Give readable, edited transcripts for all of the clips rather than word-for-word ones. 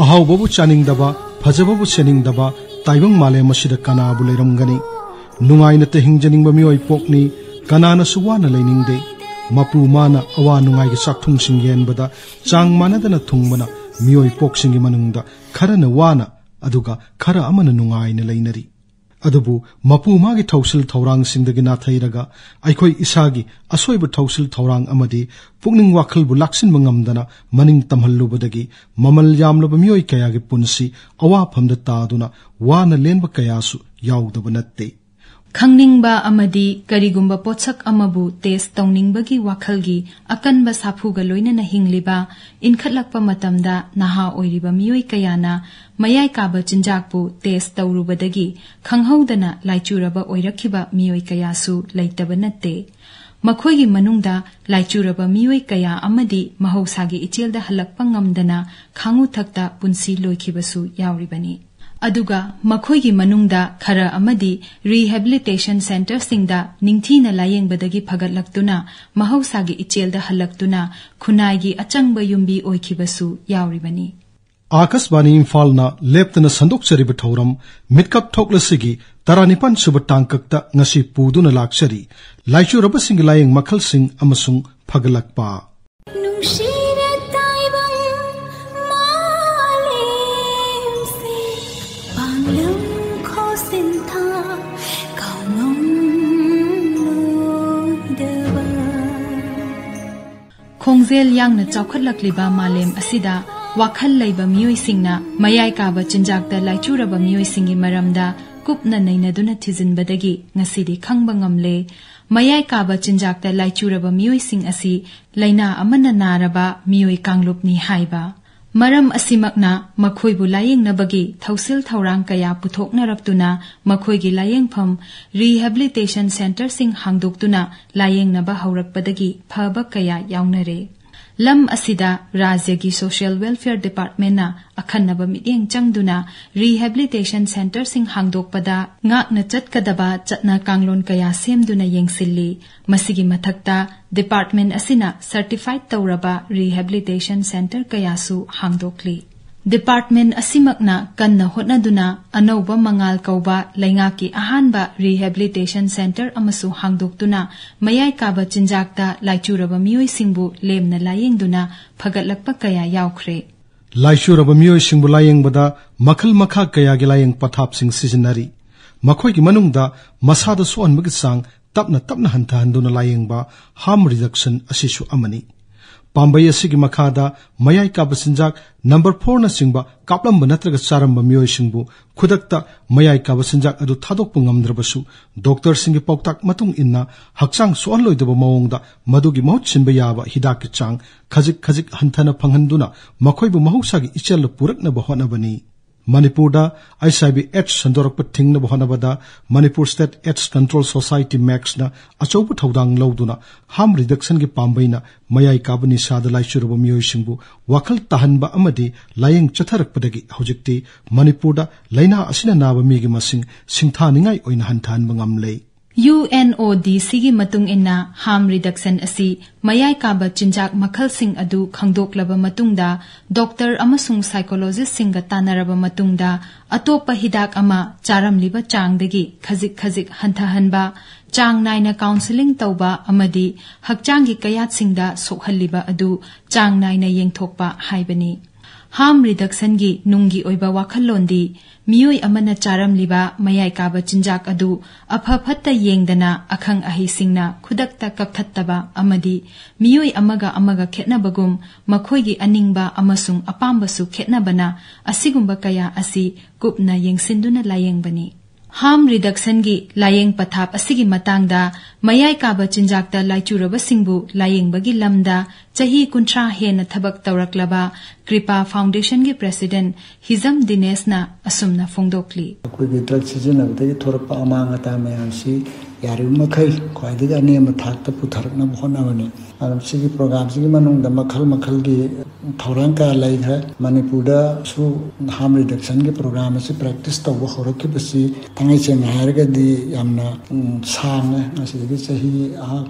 अहावबु चानिंगदबा फजबबु सेनिंगदबा ताइबंग मालेम मसिदा कनाबु लेरमगनी नुंगाइनते हिंजनिंगबा मियोय पोकनी कनानासु वाना लेनिंगदे मपु माना अवा नुंगाइगे साक्थुंगसिंग येनबदा चांग मानदना थुंगबना मियोय पोकसिंगी मनुंगदा खरना वाना अदुगा खरा अमना नुंगाइना लेनरी अदुबु मपु मागी थौसिल थौरांग सिंगदगी नाथैरगा अइखोय इसागी असोयब थौसिल थौरांग अमदी पुक्निंग वाखलबु लाक्सिनबा ngamdana मनिंग तमहल्लुबदगी ममल यामलब मियोय कयागी पुनसी अवाफमदा तादुना वाना लेनबा कयासु याउदबा नत्ते खंगनिंगबा अमदी करिगुंबा पोत्सक अमबु टेस्ट तौनिंगबगी वाखलगी अकनबा साफुगा लोइनना हिंगलिबा इनखटलकपा मतमदा नहा ओइरिबा मियोय कयाना मयाय काबा चिंजाकपु टेस्ट तौरुबदगी खंगहौदना लाइचुरबा ओइरखिबा मियोय कयासु लैतबा नत्ते मखोयगी मनुंगदा लाइचुरबा मियोय कया अमदी महौसागी इचेलदा हलकपा ngamdana खांगु थक्ता पुंसी लोइखिबसु यावरिबनी अदुगा मखोयगी मनुंगदा खरा अमदी रिहेबिलिटेशन सेंटर सिंगदा निंगथीना लायेंगबदगी फगतलक्तुना महौसागी इचेलदा हलक्तुना खुनाइगी अचंगबा युंबी ओइखिबसु यावरिबनी आकाशवाणी इम्फालना लेप्तना संदोक्चरिब थौरम मिटकप थोक्लसिगी 19 सुब टांकक्ता ngasi पुदुना लाक्चरी लाइचुरबसिंग लायेंग मखलसिंग अमसुंग फगलकपा खोंजेल यांगना चौखटलक्लिबा मालेम असिदा वाखल लैबा मियोयसिंगना मयाय काबा चिंजाकता लाइचुरबा मियोयसिंगी मरमदा कुपना नैनदुना थिजिनबदगी ngasiदी खंगबा ngamle मयाय काबा चिंजाकता लाइचुरबा मियोयसिंग असि लैना अमना नारबा मियोय कांगलुपनी हाइबा मरम असिमकना मखोयबु लायेंगनबगी थौसिल थौरांग कया पुथोकनरक्तुना मखोयगी लायेंगफम रिहेबिलिटेशन सेंटर सिंग हांगदोक्तुना लायेंगनबा हौरकपदगी फबा कया यावनरे लम असिदा राज्यगी सोशल वेलफेयर डिपार्टमेंटना अखन्नबा मित्येंग चंगदुना रिहेबिलिटेशन सेंटर सिंग हांगदोकपदा ngakna चटकदबा चटना कांगलोन कया सेमदुना येंगसिल्ली मसिगी मथक्ता डिपार्टमेंट असिना सर्टिफाइड तौरबा रिहेबिलिटेशन सेंटर कयासु हांगदोकली डिपार्टमेंट असिमकना कन्ना होटनादुना अनौबा मंगाल कौबा लैंगाकी अहानबा रिहेबिलिटेशन सेंटर अमसु हांगदोक्तुना मयाय काबा चिंजाकता लाइचुरबा मियोयसिंगबु लेमना लायेंगदुना फगतलकपा कया यावख्रे लाइचुरबा मियोयसिंगबु लायेंगबदा मखल मखा कयागी लायेंग पथापसिंग सिजनरी मखोयगी मनुंगदा मसादा सोअनबगी सांग तपना तपना हंथहंदुना लायेंगबा हार्म रिडक्शन असिसु अमनी पांबई असिगी मखादा मयाय काबा चिंजाक नंबर 4 ना सिंगबा कापलंबा नत्रगा चारंबा मियोयसिंगबु खुदक्ता मयाय काबा चिंजाक अदु थादोकपा ngamद्रबसु डॉक्टर सिंगी पौताक मतुंग इन्ना हक्चांग सोअनलोइदबा मओंगदा मदुगी महूत सिनबा याबा हिदाकि चांग खजिक खजिक हंथना फंगहंदुना मखोयबु महौसागी इचेल पुरकनबा होनबनी मणिपुरदा आईसीबी एड्स संदोरकपा थिंगनबा होनबदा Manipur state AIDS control society मैक्सना अचौबा थौदांग लौदुना हार्म रिडक्शन गी पांबैना मयाय काबनी सादा लाइचुरबा मियोयसिंगबु वाखल ताहनबा अमदी लायेंग चथरकपदगी हौजिक्ति मणिपुरदा लैना असिना नाबा मिगी मसिंग सिंथानिंगाई ओइना हंथानबा ngamle UNODC की मतुंग इन्ना हार्म रिडक्शन असी मयाय काबा चिंजाक मखल सिंग अदु खंगदोकलबा मतुंगदा डॉक्टर अमसुंग साइकोलॉजिस्ट सिंग तानरबा मतुंगदा अतोपा हिदाक अमा चारमलिबा चांगदगी खजिक खजिक हंथहनबा चांग नाइना काउंसलिंग तौबा अमदी हक्चांगी कयात सिंगदा सोखहल्लिबा अदु चांग नाइना येंगथोकपा हाइबनी हार्म रिडक्शन की नुंगी ओइबा वाखल्लोंदी मियोय अमना चारमलिबा मयाय काबा चिंजाक अदु अफफत्ता येंगदना अखंग अहिसिंगना खुदक्ता कक्थत्तबा अमदी मियोय अमगा अमगा खेतनबगुम मखोयगी अनिंगबा अमसुंग अपाम्बसु खेतनबना असिगुंबा कया असि कुपना येंगसिंदुना लायेंगबनी harm reduction gi layeng pathap asigi matangda mayai kaba chinjakta laichuraba singbu layeng bagi lamda chahi kuntra hena thabak tawraklaba Kripa Foundation gi president Hizam Dinesh na asumna fongdokli koi gi drug sizinabdagi thorpa amanga ta mayamsi yari makhai khwaidagi anema thakta putharakna bhonabani alam sigi program sigi manungda makhal gi thorang ka laidha Manipurda su harm reduction gi program si practice tawba horaki basi thangai cheng harga di yamna sang asigi chahi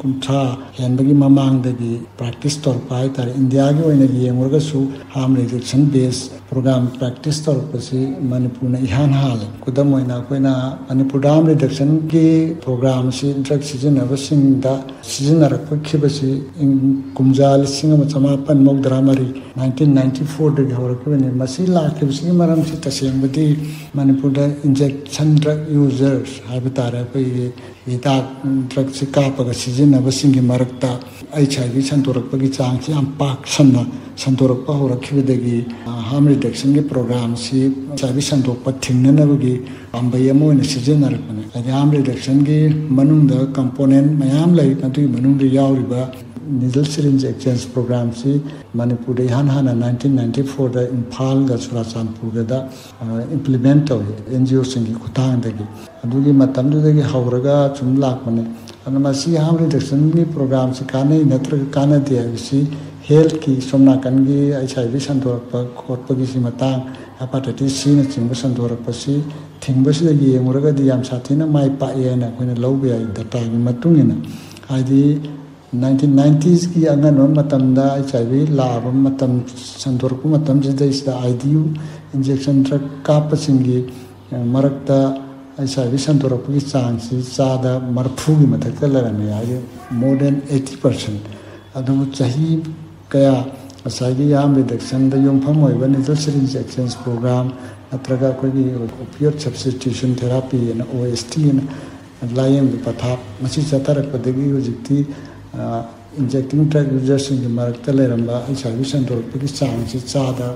kuntra henbagi mamangdagi practice torpai tar India gi oina gi yengurga su harm reduction based program practice torpasi Manipurna ihan hal kudam oina koina Manipur harm reduction gi program si drug sizinaba singda sizinarappa khibasi kumjal singama chamapan mogdramari 1994 dagi horakibani masi lakhibasi maram si tasengbadi Manipurda injection drug users haibitara koi idak drug si kapaga sizinaba singi marakta HIV santorakpagi changsi am pak sanna santorakpa horakibadagi harm reduction gi program si HIV santokpa thingnanabagi ambai amo ina sizinarapani harm reduction gi manungda component mayam lai natui manungda yauriba needle syringe exchange program si Manipurda hana 1994 da Imphal ga Churachandpur da implement tawi NGO singi khutangdagi adugi matamdagi hawraga chum lakmane anama si harm reduction ni program si kanai natraga kanade si health ki somna kangi HIV santorakpa khotpagi si matang hepatitis C na chingba santorakpa si thingbasidagi yenguraga di yam sathina mai paena koina lawbe ai data gi matungina haidi 1990s ki angan matamda HIV lab matam santorku matam jida isda IDU injection drug kapasingi marakta HIV santorku ki chance sada marphu gi mathakta larame ai more than 80% adu chahi kaya asagi harm reduction da yompham oiba needle syringe exchange program natraga koi opioid substitution therapy and OST and laying pathap masi chatarakpadagi hojikti injecting drug users in the marakta leramba HIV santorpagi chance chada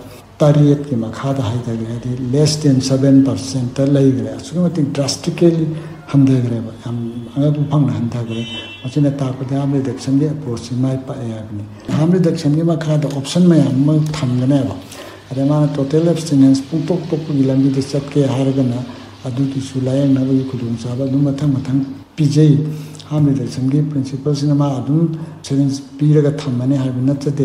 tariyat ki makhada haidagre less than 7% laigre asumati drastically handagre am anga phangna handagre machina tapada harm reduction ge approach mai pa ayagni harm reduction ge makhada option mayam ma thamgane ba adema total abstinence puntok tok gi lambi de satke haragana adu ki sulayang na gi khudum saba du mathang pijay harm reduction gi principles in ma adu syringe piraga thammane haibna natade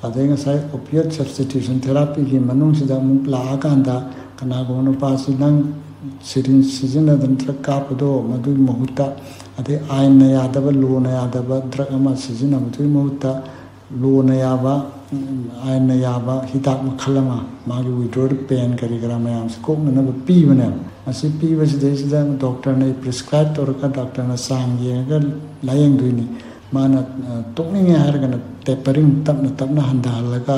adenga sai opioid substitution therapy gi manung sida muk la akanda kana gono pasi nang syringe sizina dantra kapado madu mahuta ade ain na yadaba lo na yadaba drug ama sizina madu mahuta lo na yaba ain na yaba hidak makhalama magi withdrawal pain kari gara mayam ko na pi bana asi pi wasida doctor na prescribe torka doctor na sangi ga layeng duini mana tokning hargana tapering tapna handa halaga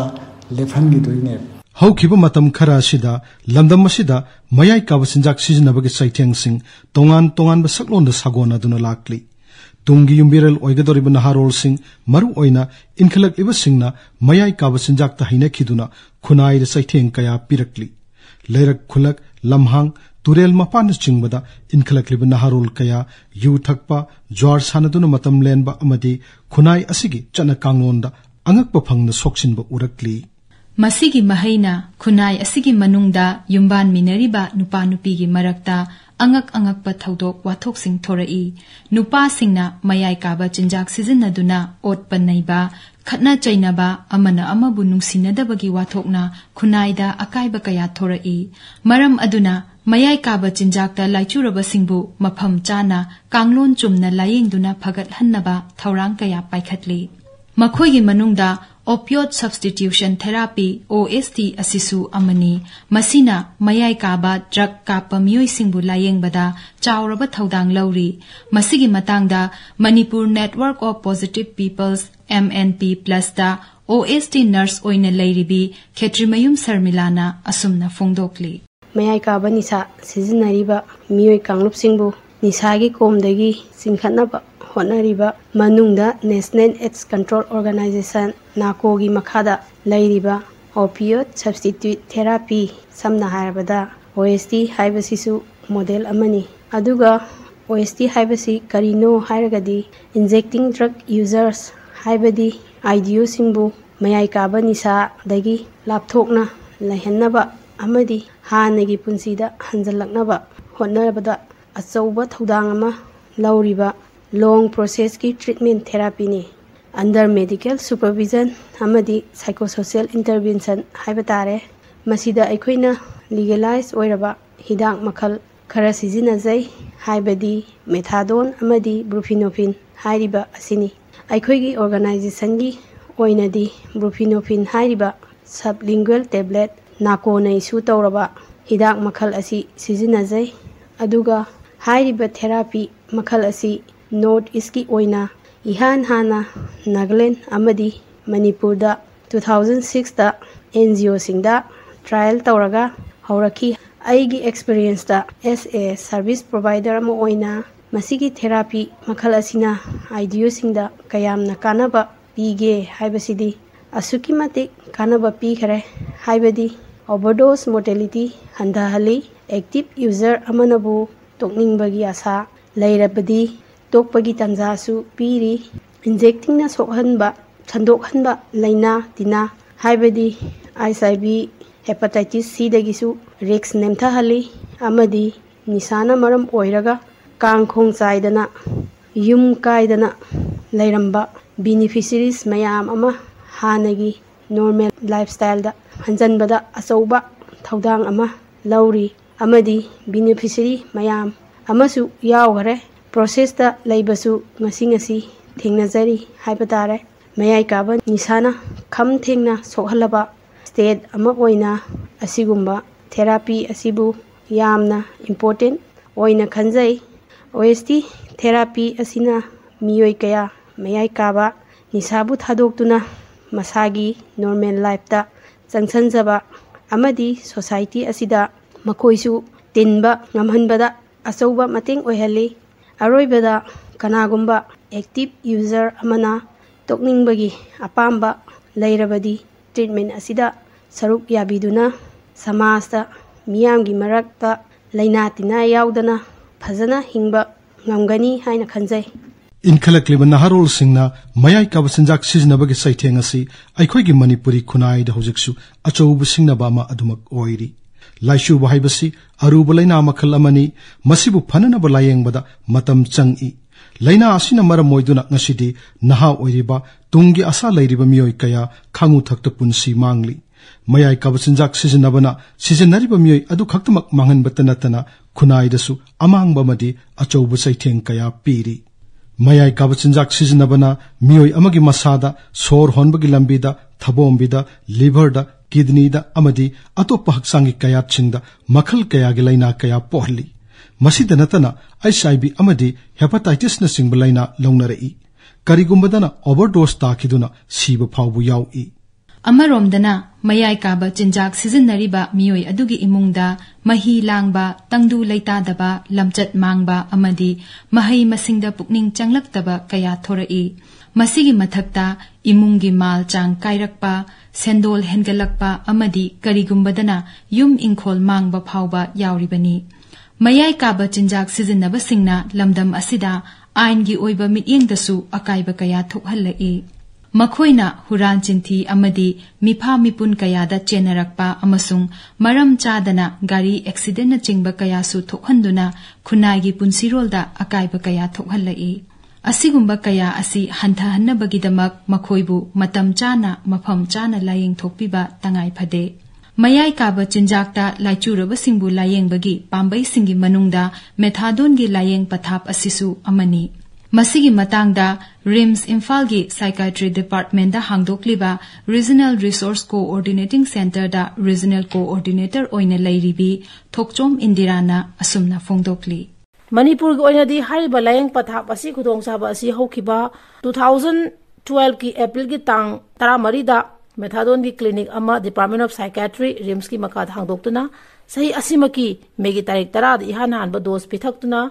lefan gi duine haukiba matam khara sida lamdam masida mayai ka basinjak sizinabagi saitheng sing tongan ba saklon da sagona duna lakli tungi yumbiral oigadoriba naharol sing maru oina inkhalak iba singna mayai ka basinjak ta haina khiduna khunai da saitheng kaya pirakli leirak khulak lamhang turel mapan chingbada inkhalak liba naharol kaya yu thakpa jwar sanaduna matam lenba amadi khunai asigi chana kanglonda angakpa phangna soksinba urakli masigi mahaina khunai asigi manungda yumban minariba nupa nupi gi marakta angak pa thodok wathok sing thorai nupa singna mayai kaba chinjak sizinaduna ot panaiba khatna chainaba amana amabu nungsinadabagi wathokna khunaida akaiba kaya thorai maram aduna mayai kaba chinjakta laichuraba singbu mafam chana kanglon chumna layengduna phagat hannaba thorang kaya paikhatli makhoigi manungda opioid substitution therapy OST asisu amani masina mayai kaba drug kapa mioi singbu layengbada chawraba thodang lauri masigi matangda Manipur Network of Positive Peoples MNP Plus da OST nurse oina leiribi Khetrimayum Sarmilana asumna fongdokli mayai kaba nisa sizinariba mioi kanglup singbu nisagi komdagi singkhatnaba honariba manungda National AIDS Control Organization NACO gi makhada lairiba opioid substitute therapy samna harabada OST haibasisu model amani अदुगा OST हाइबसी करीनो हाइरगदी injecting drug users हाइबदी IDO सिंबु मयाई काबा निसा दगी लापथोकना लहन्नबा अमदी हानगी पुंसीदा हंजलकनबा होनरबदा अचौबा थौदांग अमा लौरिबा लॉन्ग प्रोसेस की ट्रीटमेंट थेरापी ने अंडर मेडिकल सुपरविजन अमदी साइकोसोशियल इंटरवेंशन हाइबतारे मसीदा अखोइना लीगलाइज ओइरबा हिदाक मखल खरा सिजिनाजै हाइबदी मेथाडोन अमदी ब्रुफिनोफिन हाइरिबा असिनी अखोइगी ऑर्गेनाइजेशन की ओइनदी ब्रुफिनोफिन हाइरिबा सबलिंगुअल टैबलेट नाकोना इशू तौरबा हिदाक मखल असी सिजिनाजै अदुगा हाइरिबा थेरापी मखल असी नॉर्थ ईस्ट की ओइना इहान हाना नागालैंड अमदी मणिपुरदा 2006 दा NGO सिंगदा ट्रायल तौरगा हौरखी आईगी एक्सपीरियंस दा एस ए सर्विस प्रोवाइडर अमा ओइना मसिगी थेरापी मखल असिना IDO सिंगदा कयामना कानबा पीगे हाइबसिदी असुकी मतिक कानबा पीखरे हाइबदी ओवरडोज मोर्टेलिटी हंधाहली एक्टिव यूजर अमनबु तोकनिंगबगी आशा लैरबदी तोकपगी तंजासु पीरी इंजेक्टिंग ना सोहनबा छंदोखनबा लैना तिना हाइबदी HIV हेपेटाइटिस C दगिसु रिक्स नेमथाहली अमदी निशाना मरम ओइरगा कांखोंग चाइदना युम काइदना लैरंबा बेनिफिशियरीज मयाम अमा हानगी नॉर्मल लाइफस्टाइल दा हंजनबदा अचौबा थौदांग अमा लौरी अमदी बेनिफिशियरी मयाम अमसु यावगरे प्रोसेस दा लैबसु ngasi थेंगनजरी हाइबतारे मयाई काबा निशाना खम थेंगना सोहलबा स्टेट अमा ओइना असिगुम्बा थेरापी असिबु यामना इम्पोर्टेंट ओइना खंजै OST थेरापी असिना मियोई कया मयाई काबा निसाबु थादोक्तुना मसागी नॉर्मल लाइफता चंगसनजबा अमदी सोसाइटी असिदा मखोइसु तिनबा ngamhanbada अचौबा मतेंग ओइहली अरोइबदा कनागुम्बा एक्टिव यूजर अमना तोकनिंगबगी अपाम्बा लैरबदी ट्रीटमेंट असिदा सरुक याबिदुना समाजता मियामगी मरक्ता लैना तिना याउदना फजना हिंबा ngamgani haina khanjai इनखलक्लिबा नहारोल सिंगना मयाई काबा चिंजाक सिजनबगी सैथेंग असि अखोइगी मणिपुरी खुनाई दा हुजिकसु अचौबु सिंगनबा मा अदुमक ओइरी लाइशु बाहाइबसी अरुब लैना मखल अमनी मसिबु फननबा लायेंगबदा मतम चंगी लैना असिना मरम मोइदुना ngasiदी नहा ओइरिबा तुंगी आशा लैरिबा मियोइ कया खांगु थक्ता पुंसी मांगली मयाई काबा चिंजाक सिजनबना सिजनरिबा मियोइ अदु खक्तमक मांगनबता नतना खुनाइदसु अमांगबा मदी अचौबु सैथेंग कया पीरी मयाई काबा चिंजाक सिजनबना मियोइ अमगी मसादा सोर होनबगी लंबीदा थबोंबीदा लिवरदा किडनीदा अमदी अतोप्पा हक्सांगी कयातसिंगदा मखल कयागी लैना कया पोहली मसिदा नतना HIV अमदी हेपेटाइटिस न सिंगबा लैना लौनरई करिगुंबदना ओवरडोज ताकिदुना सीबा फावबु याउई अमरोमदना मयाई काबा चिंजाक सिजनरिबा मियोई अदुगी इमुंगदा मही लांगबा तंगदु लैतादबा लमचत मांगबा अमदी महई मसिंगदा पुकनिंग चंगलक्तबा कया थोरई मसिगी मथक्ता इमुंगी माल चांग कायरकपा सेंदोल हेनगलकपा अमदी करिगुंबदना युम इंखोल मांगबा फावबा यावरिबनी मयाई काबा चिंजाक सिजनबा सिंगना लमदम असिदा आइनगी ओइबा मित्येंगदसु अकाइबा कया थोकहल्लई मखोइना हुरान चिंथी अमदी मिफा मिपुन कयादा चेनरकपा अमसुंग मरम चादना गाड़ी एक्सीडेंट चिंगबा कयासु थोकहंदुना खुनाइगी पुंसिरोलदा अकाइबा कया थोकहल्लई असिगुंबा कया असि हंथहन्नबगिदमक मखोइबु मतम चाना मफम चाना लायेंग थोकपिबा तंगाई फदे मयाई काबा चिंजाकता लाइचुरबसिंगबु लायेंगबगी पांबैसिंगी मनुंगदा मेथाडोनगी लायेंग पथाप असिसु अमनी मसिगी मतंगदा रिम्स इम्फालगी साइकाट्री डिपार्टमेंट दा हांगदोक्लिबा रीजनल रिसोर्स कोऑर्डिनेटिंग सेंटर दा रीजनल कोऑर्डिनेटर ओइना लैरिबी थोकचोम इंदिराना असुमना फोंदोक्ली मणिपुर की ओइनादी हारिबा लायेंग पथाप असी खुदोंसाबा असी हौखिबा 2012 की अप्रैल की तांग 13 दा मेथाडोन की क्लिनिक अमा डिपार्टमेंट ऑफ साइकाट्री रिम्स की मकाद हांगदोक्तुना सही असिमकी मेगी तारीख 10 दा इहान हानबा डोज पिथक्तुना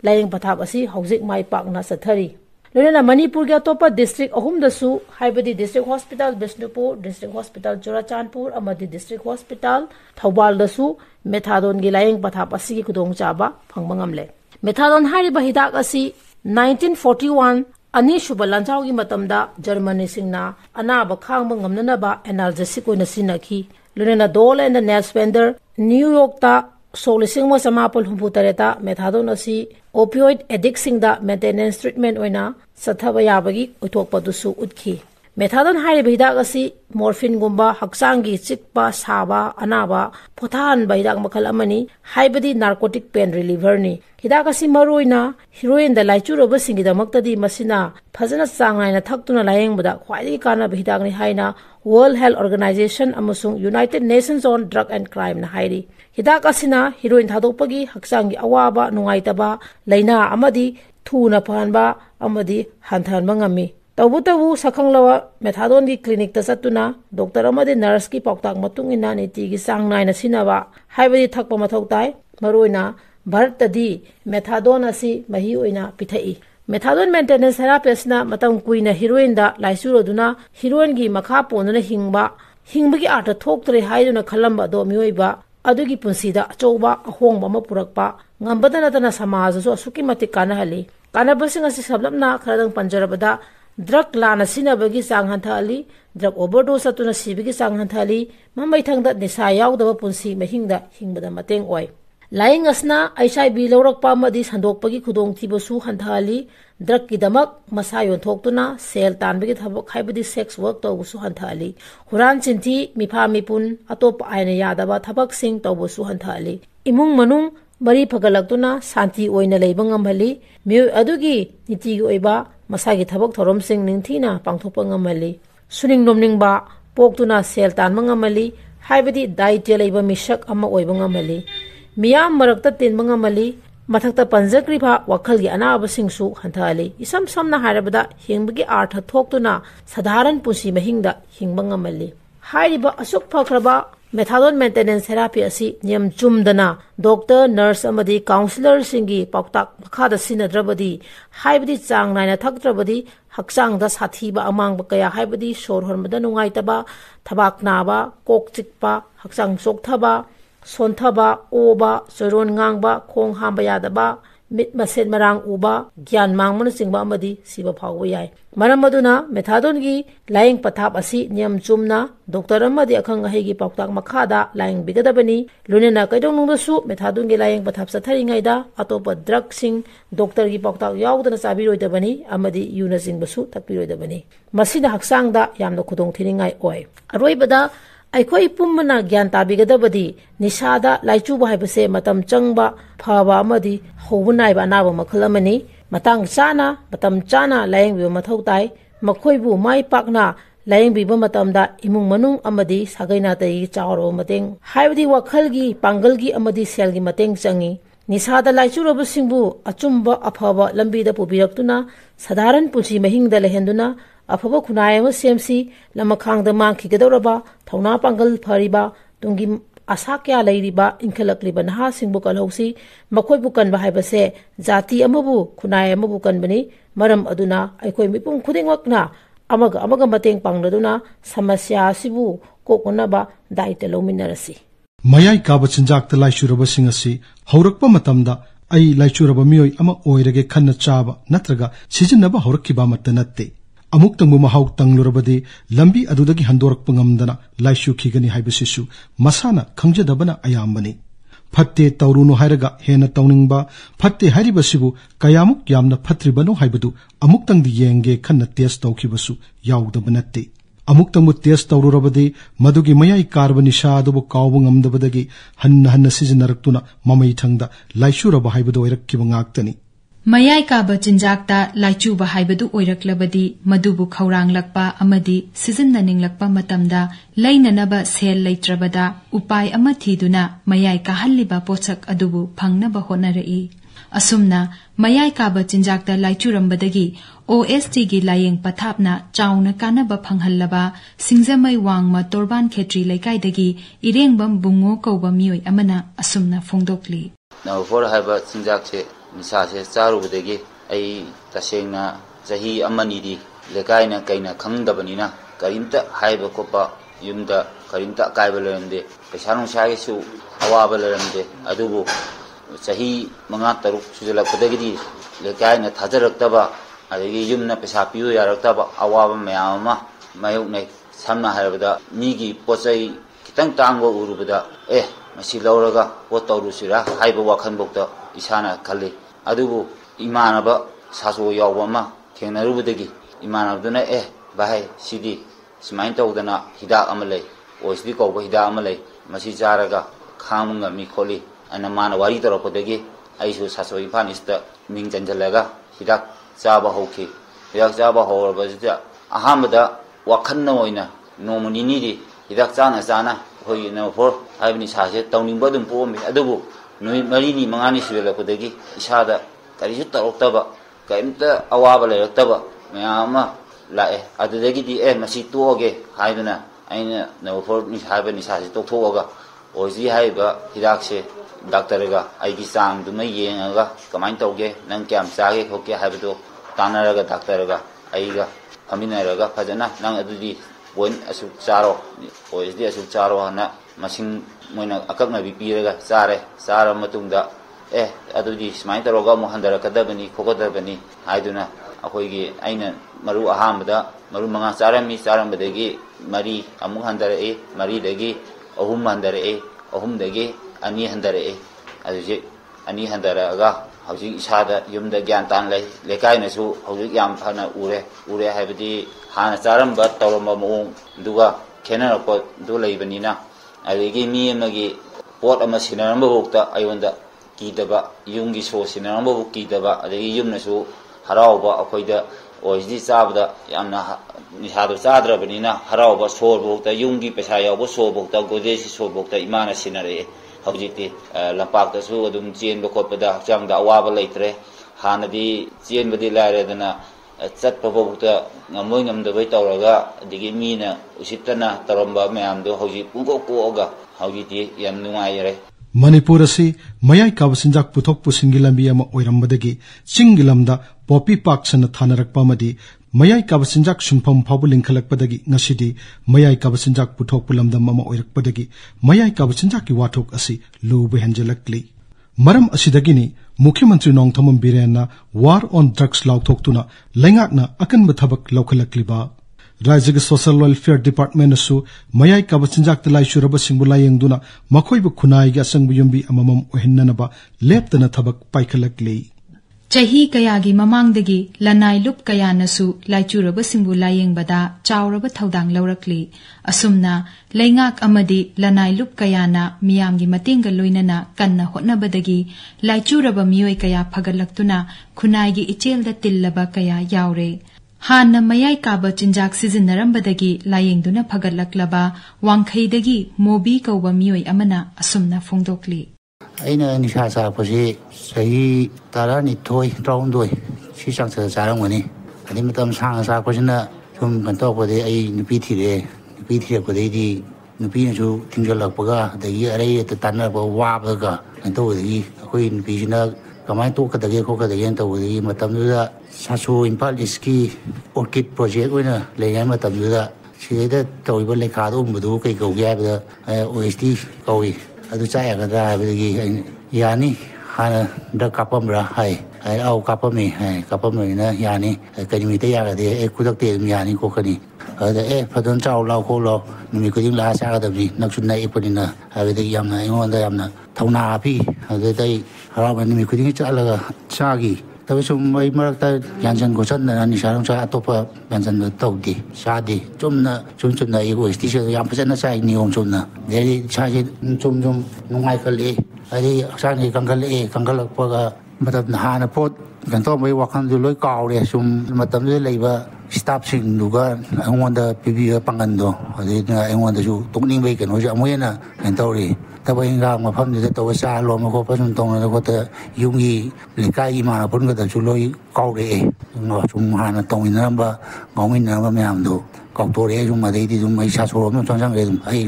लायेंग पथाप असी हौजिक माई पाकना सथरी लोनेना मणिपुर के अतोप डिस्ट्रिक्ट अहुमदसु हाइबदी district hospital Bishnupur district hospital Churachandpur अमदी डिस्ट्रिक्ट हॉस्पिटल थौबालदसु मेथाडोन की लायंग पथाप असि खुदोंग चाबा फंगबा ngamle मेथाडोन हारिबा हिदाक असि 1941 अनीसुब लांचाव की मतमदा जर्मनी सिंगना अनाब खांगबा ngamnanaba एनाल्जेसिक ओइना सिनखी लोनेना डोल एंड नेस्पेंडर न्यूयॉर्क ता सोलिसिंग मो समापल हुंपु तरेता मेथाडोन असि ओपियोइड एडिक्ट सिंगदा मेंटेनेंस ट्रीटमेंट ओइना सथबा याबगी उथोकपदुसु उतखी मेथाडोन हारिबा हिदाक असि मोर्फिन गुंबा हक्सांगी चिकपा साबा अनाबा पोथानबा हिदाक मखल अमनी हाइबदी नार्कोटिक पेन रिलीवर हिदाक असि मरोइना हिरोइन दा लाइचुरब सिंगिदमक्तदी मसिना फजना चांगनाइना थक्तुना लायेंबदा ख्वाइदगी कानब हिदाकनि हाइना वर्ल्ड हेल्थ ऑर्गेनाइजेशन अमसुंग United Nations on drug and crime ना हाइरी हिदाक असिना हिरोइन थादोपगी हक्सांगी अवाबा नुंगाइतबा लैना अमदी थुना फहनबा अमदी हंथहनबा ngami तबुतबु सखंगलवा मेथाडोन की क्लिनिक ता चतुना डॉक्टर अमदी नर्स की पाउताक मतुंग इना नीति की सांग नाइना सिनबा हाइबदी थकप मथौ ताइ मरोइना भारतदी मेथाडोन असि मही ओइना पिथई मेथाडोन मेंटेनेंस थेरापिस्टना मतम कुइना हिरोइन दा लाइसुरोदुना हिरोइन की मखा पोनना हिंबगी आर्ट थोक्तरे हाइदुना खलंबा दो मियोइबा अदुगी पुंसीदा अचौबा अहोंगबा म पुरकपा ngambada natana samaj so asuki matik kanahali kanabasing asi sablapna kharadang panjarabada drug lana sinabagi sanghanthali drug overdose atuna sibigi sanghanthali mambai thangda nisa yaudaba punsi mahingda hingbada mateng oi lying asna HIV lawrakpa madi sandokpagi khudong thibosu hanthali drug ki damak masa yon thoktuna sel tanbagi thabok haibadi sex work tawbusu hanthali huran chinthi mifa mipun atop aina yadaba thabak sing tawbusu hanthali imung manung मरी फगलक्तुना शांति ओइना लेबा ngamhali mu अदुगी नीति की ओइबा मसागी थबक theorem सिंग निंगथीना पांगथोपा ngamhali सुनिंग नोमनिंगबा पोक्तुना cell तानबा ngamhali हाइबदी दायित्य लेबा मिशक अमा ओइबा ngamhali मियाम मरक्ता तिनबा ngamhali मथक्ता पंजक्रिबा वखलगी अनाबसिंगसु हंथाली इसम समना हारबदा हिंगबगी अर्थ थोक्तुना साधारण pussy महिंगदा हिंगबा ngamhali हाइरिबा असुक फखरबा methadone maintenance therapy असि नियम चुमदना डॉक्टर नर्स अमदी काउंसलर सिंगी पाउताक मखादा सिनद्रबदी हाइबदी चांग नाइना थक्त्रबदी हक्चांगदा साथीबा अमांगबा कया हाइबदी सोर होरमदा नुंगाइतबा थबाक नाबा कोक चिकपा हक्चांग सोक्थबा सोनथबा ओबा चरोन ngang खोंग हांबा यादबा मिट मसेन मरांग उबा ज्ञान मांगमन सिंगबा अमदी सिबा फावबा याय मरम मदुना मेथाडोन की लाइंग पथाप असि नियम चुमना डॉक्टर अमदी अखंग अहेगी पाउताक मखादा लाइंग बिगदबनी लुनेना कैदोंनुंगदसु मेथाडोन की लाइंग पथाप सथरिंगाइदा अतोप ड्रग सिंग डॉक्टर की पाउताक याउदना चाबिरोइदबनी अमदी यूना सिंगबसु थकपिरोइदबनी मसिना हक्सांगदा यामना खुदोंग थिनिंगाइ ओय अरोइबदा अखोई पुम्मना ज्ञान ताबिगदबदी निसादा लाइचुबा हाइबसे मतम चंगबा फबा अमदी होबनाइबा नाबा मखल अमनी मतंग चाना लायंग बिबा मथौ ताइ मखोइबु माइ पाकना लायंग बिबा मतमदा इमुंग मनुंग अमदी सागैना तै चावरो मतेंग हाइबदी वखलगी पांगलगी अमदी सेलगी मतेंग चंगी निसादा लाइचुरब सिंगबु अचुंबा अफबा लंबीदा पुबिरक्तुना साधारण पुंसी महिंगदा लेहेंदुना अफब खुनाय अमा सेमसी लमखांगदा मांखिगदौरबा थौना पांगल फरिबा तुंगी आशा क्या लैरिबा इंखलक्लिबा नहा सिंगबु कलहौसी मखोइबु कनबा हाइबसे जाति अमबु खुनाय अमबु कनबनी मरम अदुना अखोइ मिपुम खुदिंगवकना अमग मतेंग पांगदुना समस्या सिबु कोकोनबा दायित्व लौमिनरसी मयाई काबा चिंजाकता लाइचुरबसिंग असि हौरकपा मतमदा आई लाइचुरबा मियोय अमा ओइरगे खन्ना चाबा नत्रगा सिजिनबा हौरकिबा मत नत्ते अमुक्तंगु महाउ तंगलुरबदि लंबी अदुदगी हंदोरकपा ngamdana लाइचु खिगनी हाइबसिसु मसाना खंगजदबना अयामबनी फत्ते तौरुनु हायरगा हेना तौनिंगबा फत्ते हारिबसिबु कयामुक यामना फत्रिबनो हाइबदु अमुक्तंगदि येंगे खन्ना टेस्ट तौखिबसु याउदबनत्ते अमुक्तंगु टेस्ट तौरुरबदि मदुगी मयाई कार्बनिशा अदुबु कावबु ngamdabadagi हन्न सिजनरक्तुना ममई थंगदा लाइचुरबा हाइबदु ओइरक्किबा ngaktani मयाई काबा चिंजाकता लाइचुबा हाइबदु ओइरक्लबदी मदुबु खौरांगलक्पा अमदी सिजननिंगलक्पा मतमदा लैननबा सेल लैत्रबदा उपाय अमा थीदुना मयाई काहल्लिबा पोछक अदुबु फंगनबा होनरई असुमना मयाई काबा चिंजाकता लाइचुरंबदगी OST गी लायेंग पथापना चाउना कानबा फंगहल्लबा सिंगजमई वांगमा तोरबान खेत्री लैकाइदगी इरेंगबम बुंगो कौबा मियोय अमना असुमना फोंदोकली नवफोर हाइबा चिंजाक से निसा से चारुबदगी आई तसेंगना chahi amani di lekai na kaina khangdabanina karimta haiba kopa yumda karimta kaibalarande pesanung sai su awabalarande adubu chahi manga taruk sujalakpadagidi lekai na thajarakdaba adagi yumna pesa piu yaraktaba awaba mayama mayuknai samna harabada migi pochai kitang tangba urubada masi lauraga pot tawrusira haiba wakhanbokta isana khalli adubu imanaba saso yawama thengnarubadagi imanabduna bahai sidi simain tawdana hidak amalai oisdi kawba hidak amalai masi jaraga khamunga mi kholi anamana wari taropodagi aisu saso ifanista ming janjalaga hidak chaba hokhi hidak chaba hawrabajida ahamada wakhanna oina nomunini di hidak chana chana hoi na for haibni sase tawningba dum pomi adubu nui marini mangani sibelakudagi isada karisu taroktaba kaimta awaba lektaba mayama lae adudagi di masi tuoge haibna aina na for ni haibni sase tokhoga oji haiba hidakse doctor ga aigi sang dum yengaga kamain tawge nang kyam chage khoke haibdo tanaraga doctor ga aiga aminaraga phajana nang adudi point asuk charo oisdi asuk charo na masing moina akakna bipiraga chara matungda adudi smai taroga mo handara kadabani khokodabani haiduna akoigi aina maru ahamda maru manga charambadagi mari amu handara mari dagi ahum handara ahum dagi ani handara aduji ani handara ga hauji isada yumda gyan tan lai lekai na su hauji yam phana ure haibadi hana charamba tawramba mo duga kenara ko du leibanina adigi mi amagi pot ama sinaramba bokta ayonda kidaba yumgi so sinaramba bok kidaba adigi yumna su harawba akoida oisdi sabda yamna nisadu chadrabanina harawba sor bokta yumgi pesa yawbo so bokta godesi so bokta imana sinare hawjiti lampakta su adum chen bokopda hakchangda awaba leitre hanadi chen badi lairedana chat pabokta ngamoi ngamdabai tawraga adigi mina usitana taramba mayamdo hawji pungko koga hawjiti yam nungaire Manipur asi mayai kabasinjak puthok pusingi lambi ama oirambadagi chingi lamda popi paksana thanarakpa amadi mayai kabasinjak sunpham phabu lingkhalakpadagi ngasidi mayai kabasinjak puthok pulamdam ama oirakpadagi mayai kabasinjak ki wathok asi lubu henjalakli maram asidagini Mukhyamantri Nongthamam Birenna war on drugs laukthoktuna lengakna akanba thabak laukhalakliba Rajya Social Welfare Department asu mayai kabasinjak talai shuraba singbula yengduna makhoibu khunai ga sangbu yumbi amamam ohinnanaba leptana thabak paikhalakli Chahi kayagi mamangdagi lanai lup kayanasu laichuraba singbu layengbada chawraba thaudang laurakli asumna leingak amadi lanai lup kayana miyamgi matenga loinana kanna hotnabadagi laichuraba miyoi kaya phagalaktuna khunaigi ichelda tillaba kaya yaure Hanna mayai kaba chinjak sizinarambadagi layengduna phagalaklaba wangkhaidagi mobi kauba miyoi amana asumna phongdokli aina nisha sa pasi sahi tarani thoi traundoi si sang sa sarangwani ani matam sang sa pasina sum kanto pade ai nupi thire pade di nupi na chu tingjalakpaga dagi arai ta tanna ba wa ba ga kanto dagi akoi nupi sina kamai to kadage ko kadage to dagi matam da sasu impaliski orchid project oina leyan matam da sida toiba lekha do mudu kai ko ga ba OST koi adu chaya ga da bagi yani hana da kapamra hai au kapami kapami na yani kanimi te ya ga de kudak te yani ko kani ada phadon chau lau ko lo nimi ko jing la sa ga da bi nak sun nai ipodina ha de yamna ingon da yamna thauna phi ade dai hara ba nimi ko jing cha la ga cha gi tabi sum mai marak ta yanjan ko chan na ni sarang cha atopa yanjan da tau di sa di chumna chumna i ko sti se yam phana sa ni ong chumna de cha ji chum nungai ka le ai sa ni kangal pa ga matam na hana pot kan to mai wakhan du loi kaw le sum matam le leiba staff sing du ga angwan da pibi pangan do ade na angwan da ju tokning bai kan ho ja moyena kan to ri tabai nga ma pham de to sa lo ma ko pa sun tong na ko ta yungi likai ma pun ga da chu loi kaw re ngo sum hana tong in namba ngong in namba myam do kaw to re sum ma de di sum mai sa so ro chang chang ge sum ai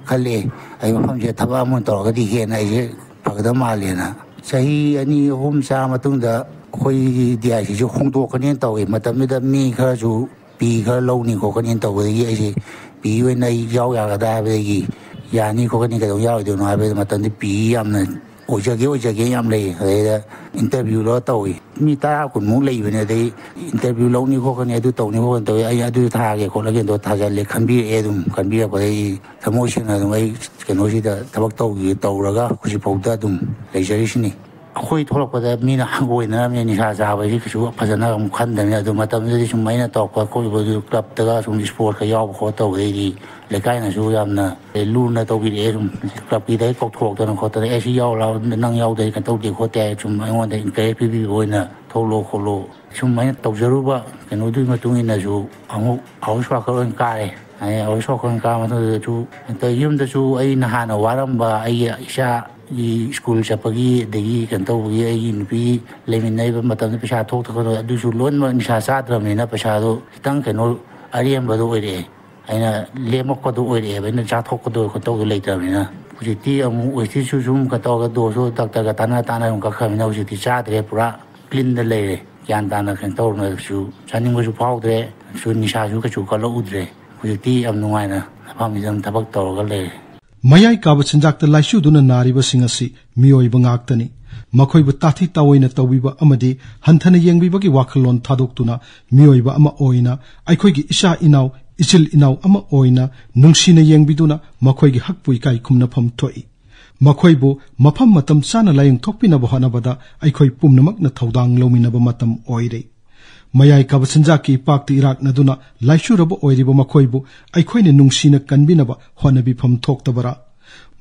khale ai ma pham je thaba mon to ga di he na ai je phagda ma le na sahi ani hom sa matung da khoi dia si ju khong to kan taw e matam da mi kha ju pi kha lo ni ko kan taw gi ai si pi we nai yaw ya ga da be gi ya ni ko kan ka do yaw do na be matam di pi yam na oi ja ge yam le da interview lo taw e mi ta kun mu le ne de interview lo ni ko kan du taw ni ko taw ai du tha ge ko la ge do tha ja le khan bi e dum kan bi ko ai thamo shin na ai kan no si da tabak taw gi taw ra ga ku si pau da dum le jari shi ni khoi tholak pa da mi na hangoi na mi ni sa ja ba ji ku phajana am khan da ne du matam ji sum mai na tok pa ko bo du club ta ga sum sport ka yaw ko taw e di le kai na su yam na lu na taw bi e sum club bi dai kok thok da ko ta e si yaw la nang yaw dai kan taw di ko te sum mai ngon dai ke pi bi bo na tholo ko lo sum mai taw jaru ba kan no du ma tu na ju amu au swa ka ron ka le ai au swa ka ka ma tu ta yum da su ai na ha na waram ba ai sha i school chapagi degi kan to gi ai nupi lemin nei ba matam pesa thok thok do du su lon ma ni sa sa tra me na pesa do tang ke no ariam ba do ore aina lemok ko do ore ba na cha thok ko do ko to le tra me na ji ti amu oi ti su sum ka to ga do so doctor ga ta na ka kha me na ji ti cha de pura clean de le yan ta na kan to na su chaning ko su phau de su ni sa su ka chu ka lo udre ji ti am nu ngai na pa mi jam tabak to ga le mayai kaba chinjakta laishu duna nariba singasi miyoi bangaktani makhoi bu tathi tawoina tawiba amadi hanthana yengbiba gi wakhalon thadoktuna miyoi ba ama oina aikhoi gi isha inaw ichil inaw ama oina nungsina yengbiduna makhoi gi hakpui kai khumna pham thoi makhoi bu mafam matam chana layeng thokpina ba hanabada aikhoi pumnamak na thodang lominaba matam oire mayai kaba chinjaki pakti irak naduna laishuraba oiriba makhoibu aikhoine nungsina kanbinaba honabi pham thoktabara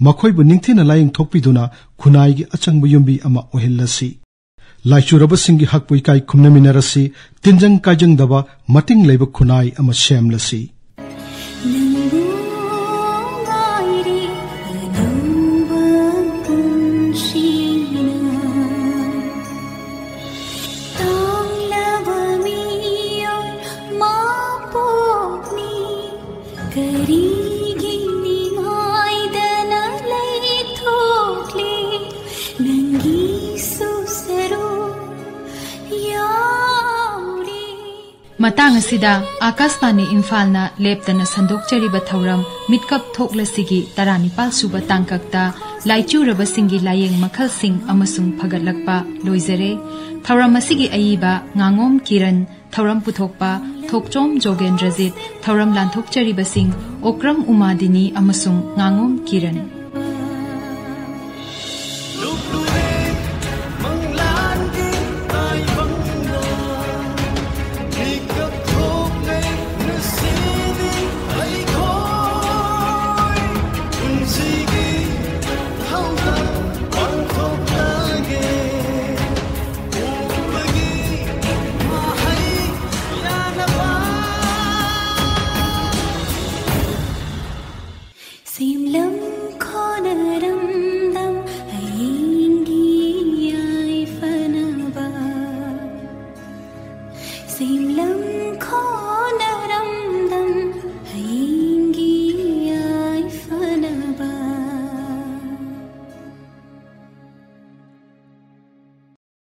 makhoibu ningthina laying thokpiduna khunai gi achangbu yumbi ama ohellasi laishuraba singi hakpui kai khumnaminarasi tinjang kajang daba mating leiba khunai ama semlasi matang asida akashvani imphal leptana sandokchariba thauram mitkap thoklasigi taranipal suba tangkakta laichuraba singi layeng makhal sing amasung phagatlakpa loizare thauram asigi aiba ngangom kiran thauram puthokpa thokchom jogendrajit thauram lanthokchariba sing okram umadini amasung ngangom kiran